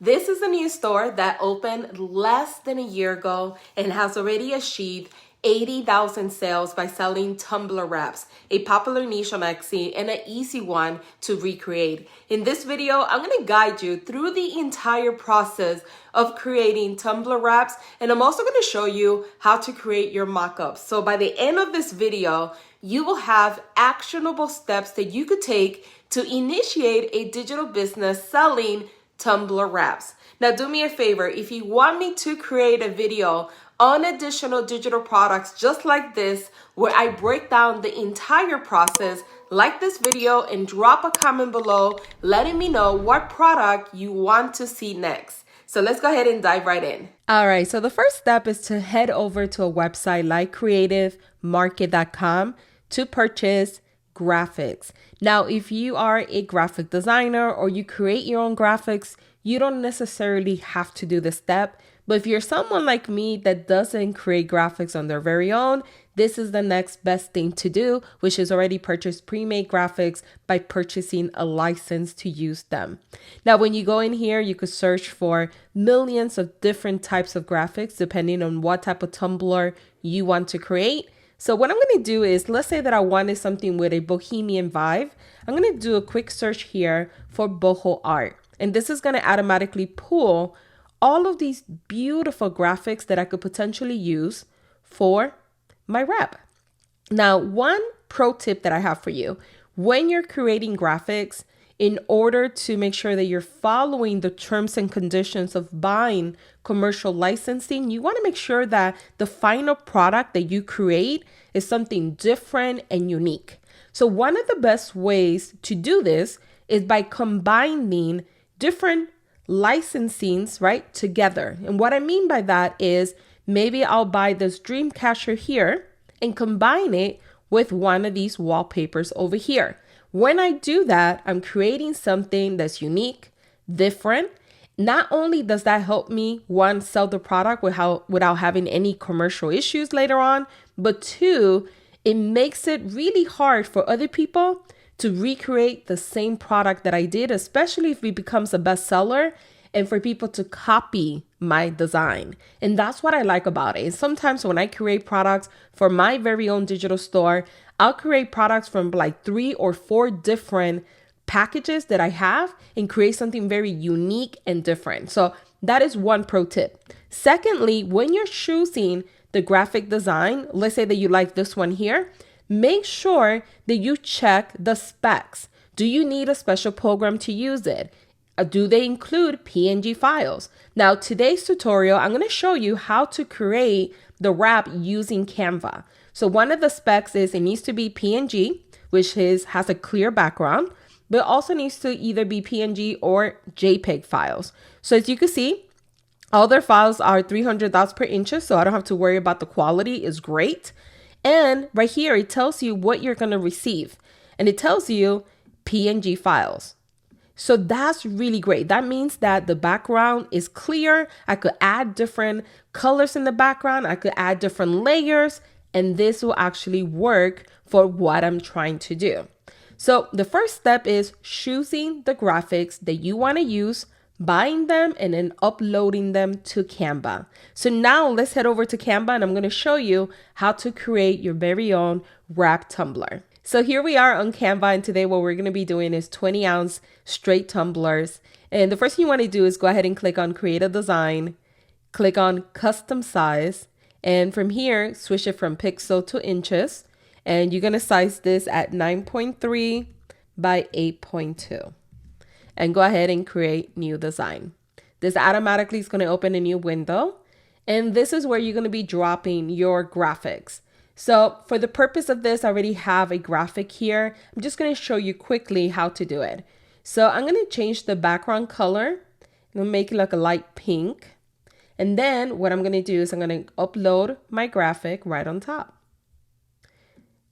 This is a new store that opened less than a year ago and has already achieved 80,000 sales by selling Tumbler wraps, a popular niche on Etsy and an easy one to recreate. In this video, I'm going to guide you through the entire process of creating Tumbler wraps, and I'm also going to show you how to create your mock-ups. So by the end of this video, you will have actionable steps that you could take to initiate a digital business selling Tumbler wraps. Now do me a favor, if you want me to create a video on additional digital products just like this, where I break down the entire process like this video, and drop a comment below letting me know what product you want to see next. So let's go ahead and dive right in. All right, so the first step is to head over to a website like creativemarket.com to purchase graphics. Now, if you are a graphic designer or you create your own graphics, you don't necessarily have to do this step. But if you're someone like me that doesn't create graphics on their very own, this is the next best thing to do, which is already purchase pre-made graphics by purchasing a license to use them. Now, when you go in here, you could search for millions of different types of graphics, depending on what type of Tumbler you want to create. So what I'm going to do is, let's say that I wanted something with a bohemian vibe. I'm going to do a quick search here for boho art. And this is going to automatically pull all of these beautiful graphics that I could potentially use for my wrap. Now, one pro tip that I have for you, when you're creating graphics, in order to make sure that you're following the terms and conditions of buying commercial licensing, you want to make sure that the final product that you create is something different and unique. So one of the best ways to do this is by combining different licensings, right, together. And what I mean by that is, maybe I'll buy this dream catcher here and combine it with one of these wallpapers over here. When I do that, I'm creating something that's unique, different. Not only does that help me, one, sell the product without having any commercial issues later on, but two, it makes it really hard for other people to recreate the same product that I did, especially if it becomes a bestseller, and for people to copy my design. And that's what I like about it. And sometimes when I create products for my very own digital store, I'll create products from like 3 or 4 different packages that I have and create something very unique and different. So that is one pro tip. Secondly, when you're choosing the graphic design, let's say that you like this one here, make sure that you check the specs. Do you need a special program to use it? Do they include PNG files? Now, today's tutorial, I'm going to show you how to create the wrap using Canva. So one of the specs is it needs to be PNG, which has a clear background, but also needs to either be PNG or JPEG files. So as you can see, all their files are 300 dots per inch, so I don't have to worry about the quality. It's great. And right here, it tells you what you're going to receive. And it tells you PNG files. So that's really great. That means that the background is clear. I could add different colors in the background. I could add different layers, and this will actually work for what I'm trying to do. So the first step is choosing the graphics that you want to use, buying them, and then uploading them to Canva. So now let's head over to Canva, and I'm going to show you how to create your very own wrap tumbler. So here we are on Canva, and today what we're going to be doing is 20-ounce straight tumblers. And the first thing you want to do is go ahead and click on Create a Design, click on Custom Size, and from here, switch it from pixel to inches. And you're going to size this at 9.3 by 8.2. And go ahead and create new design. This automatically is going to open a new window. And this is where you're going to be dropping your graphics. So for the purpose of this, I already have a graphic here. I'm just going to show you quickly how to do it. So I'm going to change the background color. I'm going to make it like a light pink. And then what I'm going to do is I'm going to upload my graphic right on top.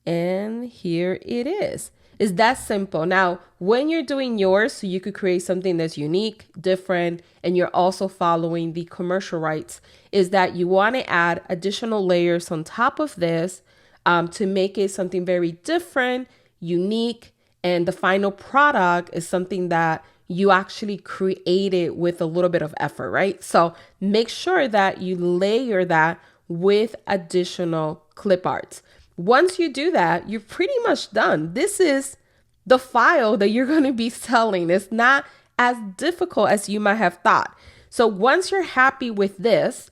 And here it is. It's that simple. Now, when you're doing yours, so you could create something that's unique, different, and you're also following the commercial rights, is that you want to add additional layers on top of this to make it something very different, unique, and the final product is something that you actually create it with a little bit of effort, right? So make sure that you layer that with additional clip arts. Once you do that, you're pretty much done. This is the file that you're going to be selling. It's not as difficult as you might have thought. So once you're happy with this,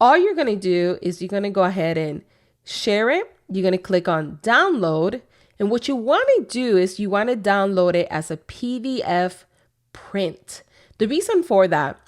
all you're going to do is you're going to go ahead and share it. You're going to click on download. And what you want to do is you want to download it as a PDF print. The reason for that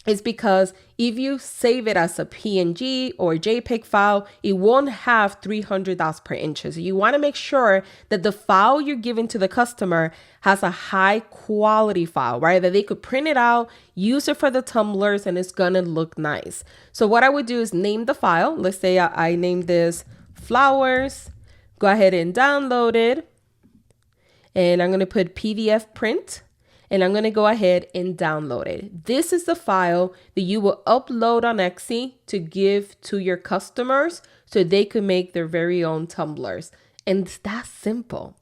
is because if you save it as a PNG or JPEG file, it won't have 300 dots per inch. So you want to make sure that the file you're giving to the customer has a high quality file, right? That they could print it out, use it for the tumblers, and it's going to look nice. So what I would do is name the file. Let's say I named this flowers. Go ahead and download it. And I'm going to put PDF print. And I'm going to go ahead and download it. This is the file that you will upload on Etsy to give to your customers so they can make their very own tumblers. And it's that simple.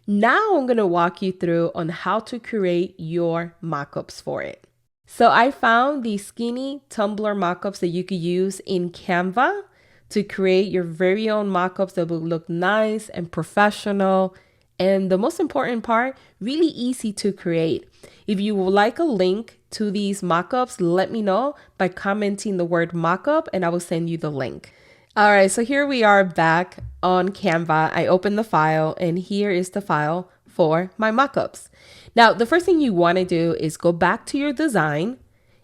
Now I'm going to walk you through on how to create your mockups for it. So I found these skinny tumbler mockups that you could use in Canva to create your very own mockups that will look nice and professional. And the most important part, really easy to create. If you would like a link to these mockups, let me know by commenting the word mockup and I will send you the link. All right, so here we are back on Canva. I opened the file and here is the file for my mockups. Now, the first thing you want to do is go back to your design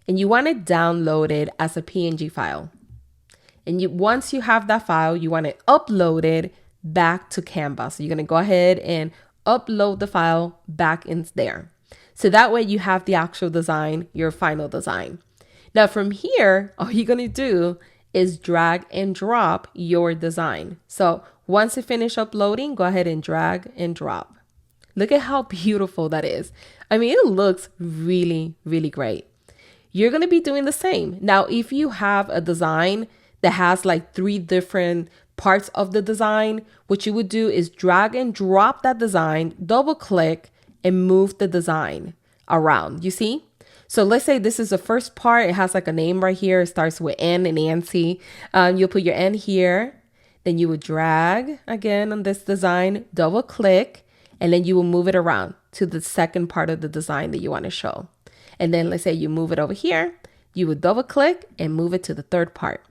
and you want to download it as a PNG file. And once you have that file, you want to upload it back to Canva. So you're going to go ahead and upload the file back in there. So that way you have the actual design, your final design. Now from here, all you're going to do is drag and drop your design. So once you finish uploading, go ahead and drag and drop. Look at how beautiful that is. I mean, it looks really, really great. You're going to be doing the same. Now, if you have a design that has like 3 different parts of the design, what you would do is drag and drop that design, double click and move the design around. You see? So let's say this is the first part. It has like a name right here. It starts with N and Nancy. You'll put your N here. Then you would drag again on this design, double click, and then you will move it around to the second part of the design that you want to show. And then let's say you move it over here. You would double click and move it to the third part.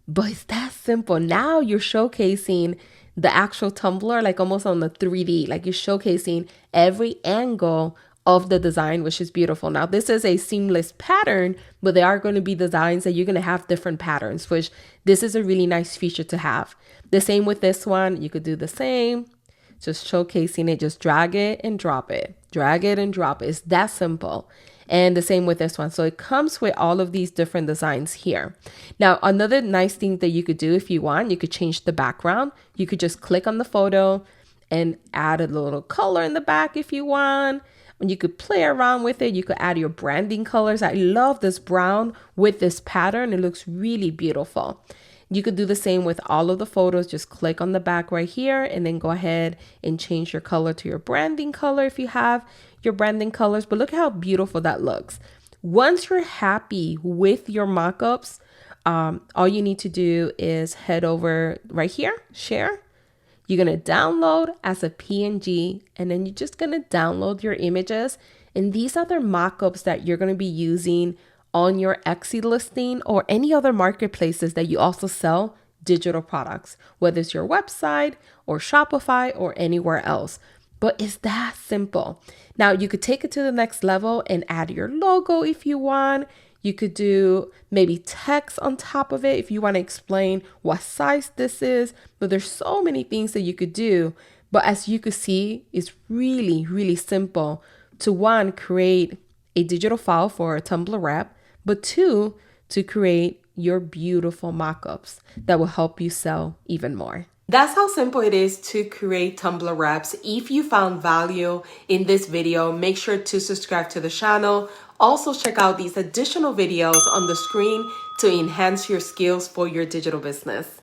But it's that simple. Now you're showcasing the actual tumbler, like almost on the 3D, like you're showcasing every angle of the design, which is beautiful. Now, this is a seamless pattern, but there are going to be designs that you're going to have different patterns, which this is a really nice feature to have. The same with this one. You could do the same, just showcasing it, just drag it and drop it, drag it and drop it. It's that simple. And the same with this one. So it comes with all of these different designs here. Now, another nice thing that you could do if you want, you could change the background. You could just click on the photo and add a little color in the back if you want. And you could play around with it. You could add your branding colors. I love this brown with this pattern. It looks really beautiful. You could do the same with all of the photos. Just click on the back right here and then go ahead and change your color to your branding color if you have your branding colors. But look how beautiful that looks. Once you're happy with your mockups, all you need to do is head over right here, share. You're going to download as a PNG, and then you're just going to download your images. And these are the mockups that you're going to be using on your Etsy listing or any other marketplaces that you also sell digital products, whether it's your website or Shopify or anywhere else. But it's that simple. Now you could take it to the next level and add your logo if you want. You could do maybe text on top of it if you want to explain what size this is. But there's so many things that you could do. But as you could see, it's really, really simple to one, create a digital file for a Tumbler wrap, but two, to create your beautiful mockups that will help you sell even more. That's how simple it is to create Tumbler wraps. If you found value in this video, make sure to subscribe to the channel. Also check out these additional videos on the screen to enhance your skills for your digital business.